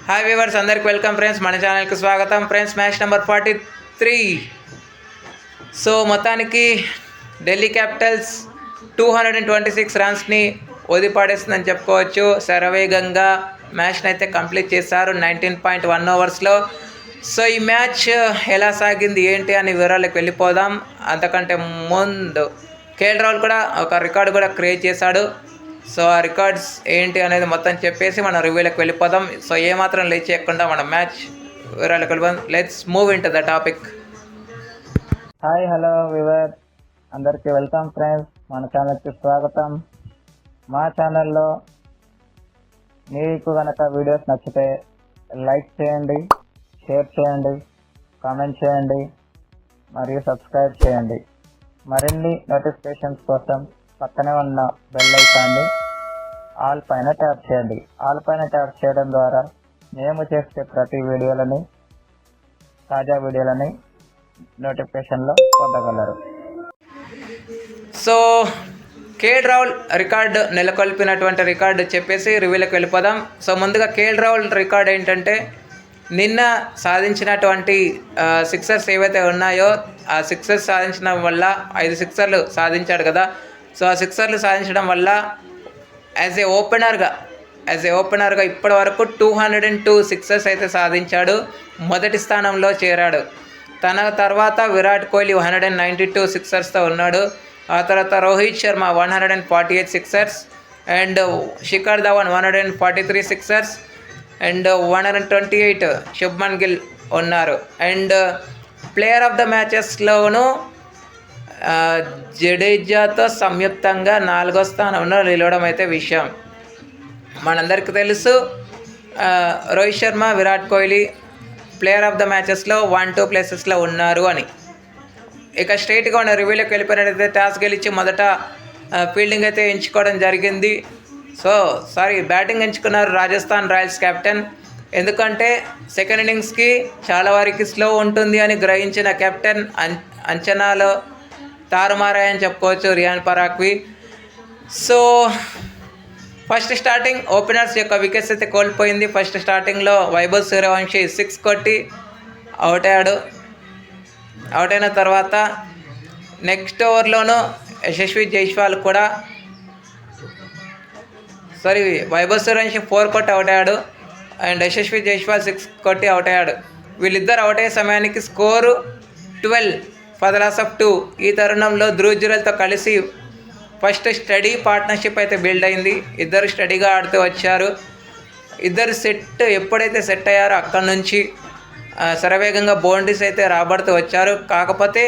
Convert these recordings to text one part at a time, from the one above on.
Hi viewers, అందరికి welcome friends. మన ఛానల్కి స్వాగతం ఫ్రెండ్స్. Match number 43. సో మొత్తానికి ఢిల్లీ క్యాపిటల్స్ 226 రన్స్ని ఓదిపాడేస్తుందని చెప్పుకోవచ్చు. శరవేగంగా మ్యాచ్ని అయితే కంప్లీట్ చేశారు 19.1 ఓవర్స్లో. సో ఈ మ్యాచ్ ఎలా సాగింది ఏంటి అని వివరాలకు వెళ్ళిపోదాం. అంతకంటే ముందు కేఎల్ రాహుల్ కూడా ఒక రికార్డు కూడా క్రియేట్ చేశాడు. సో ఆ రికార్డ్స్ ఏంటి అనేది మొత్తం చెప్పేసి మనం రివ్యూలకు వెళ్ళిపోదాం. సో ఏమాత్రం లేట్ చేయకుండా మనం మ్యాచ్ వివరాలకు వెళ్ళిపోదాం. Let's move in to the topic. Hi hello we were, అందరికీ వెల్కమ్ ఫ్రెండ్స్. మన ఛానల్కి స్వాగతం. మా ఛానల్లో మీకు కనుక వీడియోస్ నచ్చితే లైక్ చేయండి, షేర్ చేయండి, కామెంట్ చేయండి మరియు సబ్స్క్రైబ్ చేయండి. మరిన్ని నోటిఫికేషన్స్ కోసం పక్కనే ఉన్న బెల్ ఐకాన్ని ఆల్ పైన ట్యాప్ చేయండి. ఆల్ పైన ట్యాప్ చేయడం ద్వారా మేము చేసే ప్రతి వీడియోలని, తాజా వీడియోలని నోటిఫికేషన్లో పొందగలరు. సో కేఎల్ రాహుల్ రికార్డు నెలకొల్పినటువంటి రికార్డు చెప్పేసి రివ్యూలకు వెళ్ళిపోదాం. సో ముందుగా కేఎల్ రాహుల్ రికార్డు ఏంటంటే, నిన్న సాధించినటువంటి సిక్సర్స్ ఏవైతే ఉన్నాయో ఆ సిక్సర్స్ సాధించడం వల్ల 5 సిక్సర్లు సాధించాడు కదా. సో ఆ సిక్సర్లు సాధించడం వల్ల యాజ్ ఏ ఓపెనర్గా ఇప్పటి వరకు 202 సిక్సర్స్ అయితే సాధించాడు. మొదటి స్థానంలో చేరాడు. తన తర్వాత విరాట్ కోహ్లీ 192 సిక్సర్స్తో ఉన్నాడు. ఆ తర్వాత Rohit Sharma 148 sixers and Shikhar Dhawan 143 sixers and 128 Shubman Gill ఉన్నారు. అండ్ ప్లేయర్ ఆఫ్ ద మ్యాచెస్లోనూ జడేజాతో సంయుక్తంగా 4వ స్థానంలో నిలవడం అయితే విషయం మనందరికీ తెలుసు. Rohit Sharma, Virat Kohli player of the మ్యాచెస్లో 1-2 ప్లేసెస్లో ఉన్నారు అని. ఇక స్ట్రైట్గా ఉన్న రివ్యూలోకి వెళ్ళిపోయినట్టయితే టాస్ గెలిచి మొదట ఫీల్డింగ్ అయితే ఎంచుకోవడం జరిగింది. బ్యాటింగ్ ఎంచుకున్నారు రాజస్థాన్ రాయల్స్ కెప్టెన్. ఎందుకంటే సెకండ్ ఇన్నింగ్స్కి చాలా వారికి స్లో ఉంటుంది అని గ్రహించిన కెప్టెన్ అంచనాలో తారుమారాయని చెప్పుకోవచ్చు రియాన్ పరాగ్వి. సో ఫస్ట్ స్టార్టింగ్ ఓపెనర్స్ యొక్క వికెట్స్ అయితే కోల్పోయింది. ఫస్ట్ స్టార్టింగ్లో వైభవ్ సూర్యవంశీ 6 కొట్టి అవుట్ అయ్యాడు. అవుట్ అయిన తర్వాత నెక్స్ట్ ఓవర్లోనూ యశస్వి జైస్వాల్ కూడా వైభవ్ సూర్యవంశీ 4 కొట్టి అవుట్ అయ్యాడు అండ్ యశస్వి జైస్వాల్ 6 కొట్టి అవుట్ అయ్యాడు. వీళ్ళిద్దరు అవుట్ అయ్యే సమయానికి score 12 for the loss of 2. ఈ తరుణంలో ధ్రువ్ జురెల్తో కలిసి ఫస్ట్ స్టడీ పార్ట్నర్షిప్ అయితే బిల్డ్ అయింది. ఇద్దరు స్టడీగా ఆడుతూ వచ్చారు. ఇద్దరు ఎప్పుడైతే సెట్ అయ్యారో అక్కడి నుంచి శరవేగంగా బౌండరీస్ అయితే రాబడుతూ వచ్చారు. కాకపోతే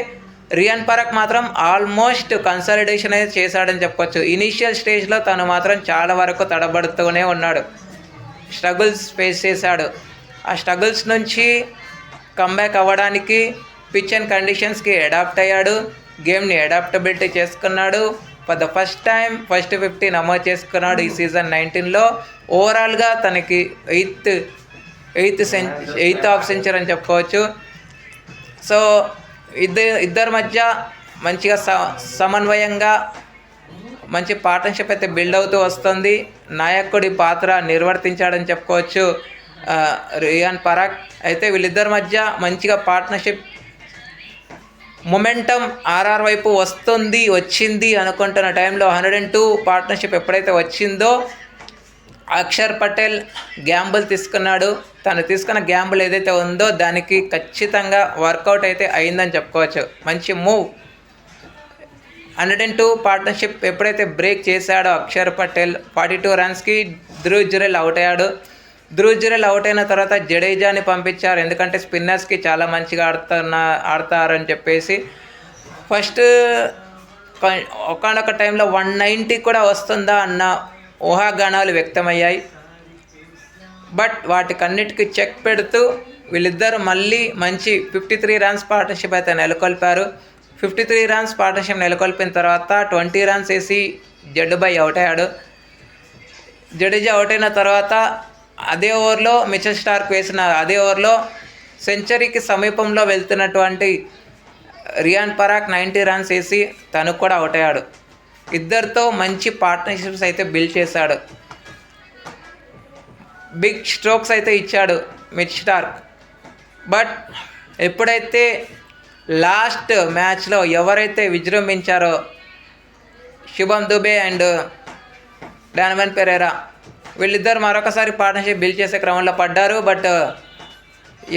రియాన్ పరాగ్ మాత్రం ఆల్మోస్ట్ కన్సాలిడేషన్ అయితే చేశాడని చెప్పొచ్చు. ఇనీషియల్ స్టేజ్లో తను మాత్రం చాలా వరకు తడబడుతూనే ఉన్నాడు, స్ట్రగుల్స్ ఫేస్ చేశాడు. ఆ స్ట్రగుల్స్ నుంచి కమ్బ్యాక్ అవ్వడానికి పిచ్ అండ్ కండిషన్స్కి అడాప్ట్ అయ్యాడు, గేమ్ని అడాప్టబిలిటీ చేసుకున్నాడు. For the first time first 50 నమోదు చేసుకున్నాడు ఈ సీజన్ 19లో. ఓవరాల్గా తనకి ఎయిత్ హాఫ్ సెంచరీ అని చెప్పుకోవచ్చు. సో ఇద్దరి మధ్య మంచిగా సమన్వయంగా మంచి పార్ట్నర్షిప్ అయితే బిల్డ్ అవుతూ వస్తుంది. నాయకుడి పాత్ర నిర్వర్తించాడని చెప్పుకోవచ్చు రియాన్ పరాగ్. అయితే వీళ్ళిద్దరి మధ్య మంచిగా పార్ట్నర్షిప్ మొమెంటం ఆర్ఆర్ వైపు వచ్చింది అనుకుంటున్న టైంలో 102 పార్ట్నర్షిప్ ఎప్పుడైతే వచ్చిందో అక్షర్ పటేల్ గ్యాంబుల్ తీసుకున్నాడు. తను తీసుకున్న గ్యాంబుల్ ఏదైతే ఉందో దానికి ఖచ్చితంగా వర్కౌట్ అయితే అయిందని చెప్పుకోవచ్చు. మంచి మూవ్. 102 పార్ట్నర్షిప్ ఎప్పుడైతే బ్రేక్ చేశాడో అక్షర్ పటేల్ 42 రన్స్కి ధ్రువ్ జురెల్ అవుట్ అయ్యాడు. ధ్రువ్ జురెల్ అవుట్ అయిన తర్వాత జడేజాని పంపించారు. ఎందుకంటే స్పిన్నర్స్కి చాలా మంచిగా ఆడతారని చెప్పేసి. ఫస్ట్ ఒకనొక టైంలో 190 కూడా వస్తుందా అన్న ఊహాగానాలు వ్యక్తమయ్యాయి. బట్ వాటికన్నిటికీ చెక్ పెడుతూ వీళ్ళిద్దరూ మళ్ళీ మంచి 53 రన్స్ పార్ట్నర్షిప్ అయితే నెలకొల్పారు. 53 రన్స్ పార్ట్నర్షిప్ నెలకొల్పిన తర్వాత 20 రన్స్ వేసి జడ్డుబాయ్ అవుట్ అయ్యాడు. జడేజా అవుట్ అయిన తర్వాత అదే ఓవర్లో మిచెల్ స్టార్క్ వేసిన అదే ఓవర్లో సెంచరీకి సమీపంలో వెళ్తున్నటువంటి రియాన్ పరాగ్ 90 రన్స్ వేసి తను కూడా అవుట్ అయ్యాడు. ఇద్దరితో మంచి పార్ట్నర్షిప్స్ అయితే బిల్డ్ చేశాడు. బిగ్ స్ట్రోక్స్ అయితే ఇచ్చాడు మిచ్ స్టార్క్. బట్ ఎప్పుడైతే లాస్ట్ మ్యాచ్లో ఎవరైతే విజృంభించారో శుభం దుబే అండ్ డానవన్ పెరేరా, వీళ్ళిద్దరు మరొకసారి పార్ట్నర్షిప్ బిల్డ్ చేసే క్రమంలో పడ్డారు. బట్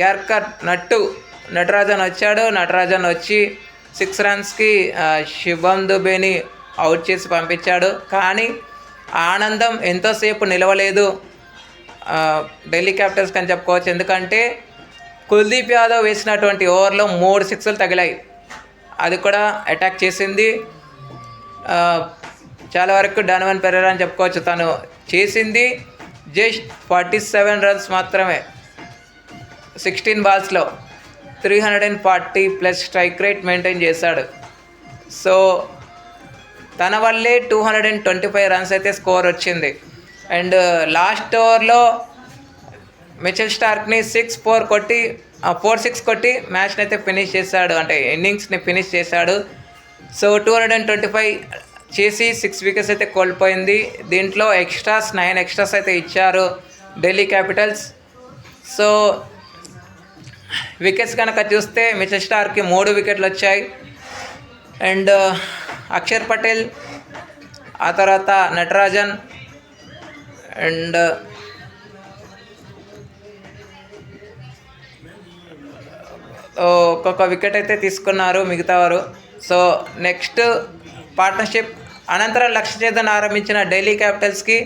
యార్కర్ నటరాజన్ వచ్చాడు. నటరాజన్ వచ్చి 6 రన్స్కి శుభం దుబేని అవుట్ చేసి పంపించాడు. కానీ ఆనందం ఎంతోసేపు నిలవలేదు ఢిల్లీ క్యాపిటల్స్కి అని చెప్పుకోవచ్చు. ఎందుకంటే కుల్దీప్ యాదవ్ వేసినటువంటి ఓవర్లో 3 సిక్స్లు తగిలాయి. అది కూడా అటాక్ చేసింది. చాలా వరకు డానవన్ పెరేరా అని చెప్పుకోవచ్చు. తను చేసింది జస్ట్ 47 రన్స్ మాత్రమే 16 బాల్స్లో. 340+ స్ట్రైక్ రేట్ మెయింటైన్ చేశాడు. సో తన వల్లే 225 రన్స్ అయితే స్కోర్ వచ్చింది. అండ్ లాస్ట్ ఓవర్లో మిచెల్ స్టార్క్ని 4-6 కొట్టి మ్యాచ్ని అయితే ఫినిష్ చేశాడు, అంటే ఇన్నింగ్స్ని ఫినిష్ చేశాడు. సో 225 చేసి 6 వికెట్స్ అయితే కోల్పోయింది. దీంట్లో 9 ఎక్స్ట్రాస్ అయితే ఇచ్చారు ఢిల్లీ క్యాపిటల్స్. సో వికెట్స్ కనుక చూస్తే మిచెల్ స్టార్క్కి 3 వికెట్లు వచ్చాయి. అండ్ అక్షర్ పటేల్, ఆ తర్వాత నటరాజన్ అండ్ ఒక్కొక్క వికెట్ అయితే తీసుకున్నారు మిగతావారు. సో నెక్స్ట్ పార్ట్నర్షిప్ అనంతరం లక్ష్యఛేదన్ ఆరంభించిన ఢిల్లీ క్యాపిటల్స్కి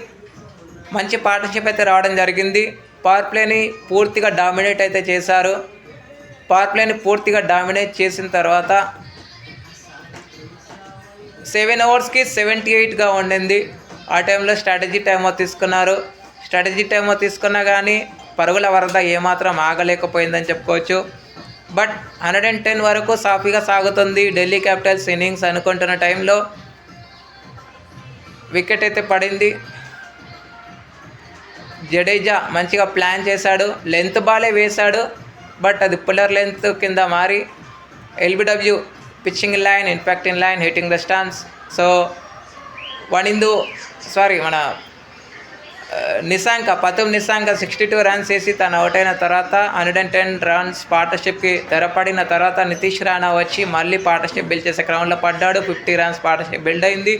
మంచి పార్ట్నర్షిప్ అయితే రావడం జరిగింది. పవర్ ప్లేని పూర్తిగా డామినేట్ అయితే చేశారు. పవర్ ప్లేని పూర్తిగా డామినేట్ చేసిన తర్వాత 7 ఓవర్స్కి 78గా ఉండింది. ఆ టైంలో స్ట్రాటజీ టైమో తీసుకున్నారు. స్ట్రాటజీ టైమో తీసుకున్నా కానీ పరుగుల వరద ఏమాత్రం ఆగలేకపోయిందని చెప్పుకోవచ్చు. బట్ 110 వరకు సాఫీగా సాగుతుంది ఢిల్లీ క్యాపిటల్స్ ఇన్నింగ్స్ అనుకుంటున్న టైంలో వికెట్ అయితే పడింది. జడేజా మంచిగా ప్లాన్ చేశాడు, లెంత్ బాలే వేశాడు. బట్ అది పుల్లర్ లెంత్ కింద మారి LBW pitching in line, in fact in line, hitting the stands. So మన పతుమ్ నిశాంక 62 రన్స్ వేసి తను అవుట్ అయిన తర్వాత 110 రన్స్ పార్ట్నర్షిప్కి తెరపడిన తర్వాత నితీష్ రాణా వచ్చి మళ్ళీ పార్ట్నర్షిప్ బిల్డ్ చేసే క్రమంలో పడ్డాడు. 50 రన్స్ పార్ట్నర్షిప్ బిల్డ్ అయింది.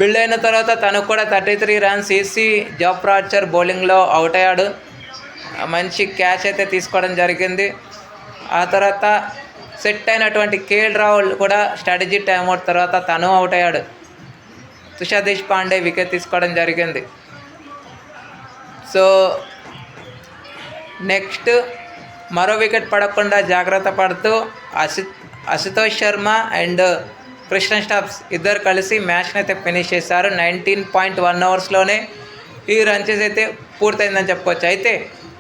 బిల్డ్ అయిన తర్వాత తను కూడా 33 రన్స్ వేసి జాఫ్రా ఆర్చర్ బౌలింగ్లో అవుట్ అయ్యాడు. మంచి క్యాచ్ అయితే తీసుకోవడం జరిగింది. ఆ తర్వాత సెట్ అయినటువంటి కేఎల్ రాహుల్ కూడా స్ట్రాటజీ టైమ్అవుట్ తర్వాత తను అవుట్ అయ్యాడు. తుషార్ దేశపాండే వికెట్ తీసుకోవడం జరిగింది. సో నెక్స్ట్ మరో వికెట్ పడకుండా జాగ్రత్త పడుతూ అశుతోష్ శర్మ అండ్ కృష్ణ స్టాప్స్ ఇద్దరు కలిసి మ్యాచ్ని అయితే ఫినిష్ చేశారు. 19.1 ఓవర్స్లోనే ఈ రన్చెస్ అయితే పూర్తయిందని చెప్పుకోవచ్చు. అయితే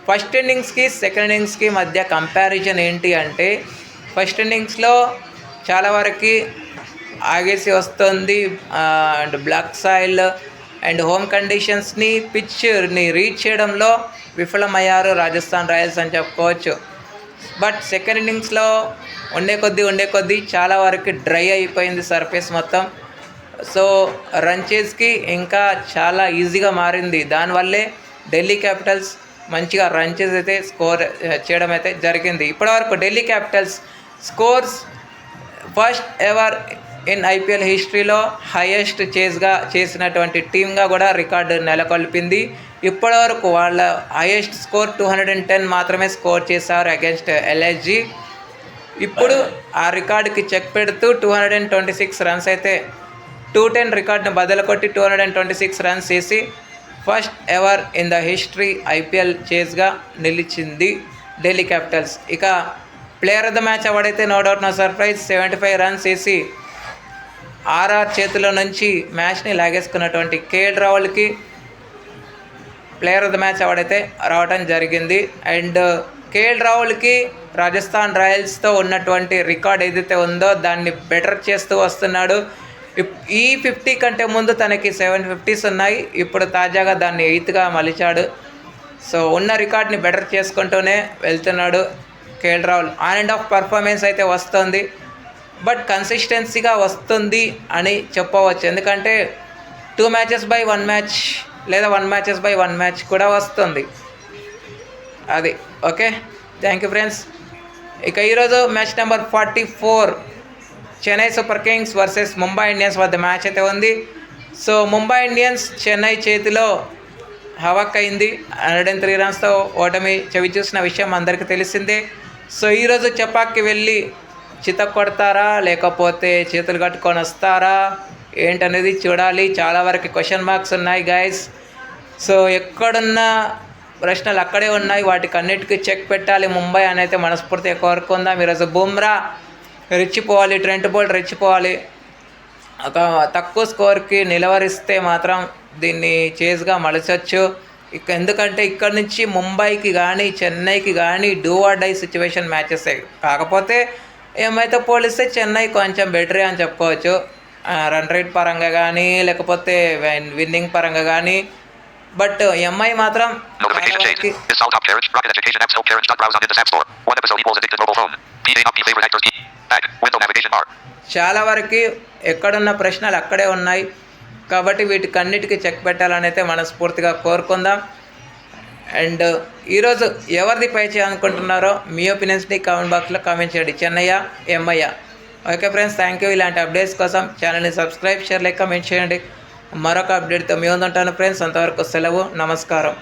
ఫస్ట్ ఇన్నింగ్స్కి సెకండ్ ఇన్నింగ్స్కి మధ్య కంపారిజన్ ఏంటి అంటే, ఫస్ట్ ఇన్నింగ్స్లో చాలా వరకు ఆగేసి వస్తుంది and black soil and home కండిషన్స్ని పిచ్ని రీచ్ చేయడంలో విఫలమయ్యారు రాజస్థాన్ రాయల్స్ అని చెప్పుకోవచ్చు. బట్ సెకండ్ ఇన్నింగ్స్లో ఉండే కొద్దీ చాలా వరకు డ్రై అయిపోయింది సర్ఫేస్ మొత్తం. సో రన్చేస్కి ఇంకా చాలా ఈజీగా మారింది. దానివల్లే ఢిల్లీ క్యాపిటల్స్ మంచిగా రన్చెస్ అయితే స్కోర్ చేయడం అయితే జరిగింది. ఇప్పటివరకు Delhi Capitals scores first ever in IPL హిస్టరీలో హైయెస్ట్ చేజ్గా చేసినటువంటి టీమ్గా కూడా రికార్డు నెలకొల్పింది. ఇప్పటివరకు వాళ్ళ హైయెస్ట్ స్కోర్ 210 మాత్రమే స్కోర్ చేశారు అగెన్స్ట్ ఎల్ఎస్జీ. ఇప్పుడు ఆ రికార్డుకి చెక్ పెడుతూ 226 రన్స్ అయితే 210 రికార్డును బదులు కొట్టి 226 రన్స్ చేసి first ever in the history IPL చేజ్గా నిలిచింది ఢిల్లీ క్యాపిటల్స్. ఇక player of the match award అయితే no doubt no surprise 75 runs వేసి ఆర్ఆర్ చేతిలో నుంచి మ్యాచ్ని లాగేసుకున్నటువంటి కేఎల్ రాహుల్కి player of the match award అయితే రావడం జరిగింది. అండ్ కేఎల్ రాహుల్కి రాజస్థాన్ రాయల్స్తో ఉన్నటువంటి రికార్డ్ ఏదైతే ఉందో దాన్ని బెటర్ చేస్తూ వస్తున్నాడు. ఈ 50 కంటే ముందు తనకి 750s ఉన్నాయి. ఇప్పుడు తాజాగా దాన్ని 8గా మలిచాడు. సో ఉన్న రికార్డ్ని బెటర్ చేసుకుంటూనే వెళ్తున్నాడు KL Rahul. On and of performance అయితే వస్తుంది, బట్ కన్సిస్టెన్సీగా వస్తుంది అని చెప్పవచ్చు. ఎందుకంటే 2 మ్యాచెస్ బై 1 మ్యాచ్ లేదా 1 మ్యాచెస్ బై 1 మ్యాచ్ కూడా వస్తుంది. అది ఓకే. Thank you friends. ఇక ఈరోజు match number 44 Chennai super Kings versus Mumbai Indians వద్ద మ్యాచ్ అయితే ఉంది. సో ముంబై ఇండియన్స్ చెన్నై చేతిలో హవాక్ అయింది. 103 రన్స్తో ఓటమి చవి చూసిన విషయం అందరికీ తెలిసిందే. సో ఈరోజు చపాక్కి వెళ్ళి చిత కొడతారా లేకపోతే చేతులు కట్టుకొని వస్తారా ఏంటనేది చూడాలి. చాలా వరకు క్వశ్చన్ మార్క్స్ ఉన్నాయి గైస్. సో ఎక్కడున్న ప్రశ్నలు అక్కడే ఉన్నాయి, వాటికి అన్నిటికీ చెక్ పెట్టాలి ముంబై అని అయితే మనస్ఫూర్తిగా కోరుకుందాం. ఈరోజు బుమ్రా రెచ్చిపోవాలి, ట్రెంట్ బోల్ట్ రెచ్చిపోవాలి. ఒక తక్కువ స్కోర్కి నిలవరిస్తే మాత్రం దీన్ని చేజ్గా మలచవచ్చు. ఎందుకంటే ఇక్కడ నుంచి ముంబైకి కానీ చెన్నైకి కానీ do or die situation matches. కాకపోతే ఏమైతే పోలిస్తే చెన్నై కొంచెం బెటరే అని చెప్పుకోవచ్చు. రన్ రేట్ పరంగా కానీ లేకపోతే విన్నింగ్ పరంగా కానీ. బట్ ఎంఐ మాత్రం చాలా వరకు ఎక్కడున్న ప్రశ్నలు అక్కడే ఉన్నాయి. కాబట్టి వీటికన్నిటికీ చెక్ పెట్టాలని అయితే మనస్ఫూర్తిగా కోరుకుందాం. అండ్ ఈరోజు ఎవరిది పై చేయాలనుకుంటున్నారో మీ ఒపీనియన్స్ని కామెంట్ బాక్స్లో కామెంట్ చేయండి. చెన్నయ్య ఎంఐయా. Okay friends, thank you. ఇలాంటి అప్డేట్స్ కోసం ఛానల్ని సబ్స్క్రైబ్, షేర్, లైక్, కామెంట్ చేయండి. మరొక అప్డేట్తో మీ ముందు ఉంటాను ఫ్రెండ్స్. అంతవరకు సెలవు, నమస్కారం.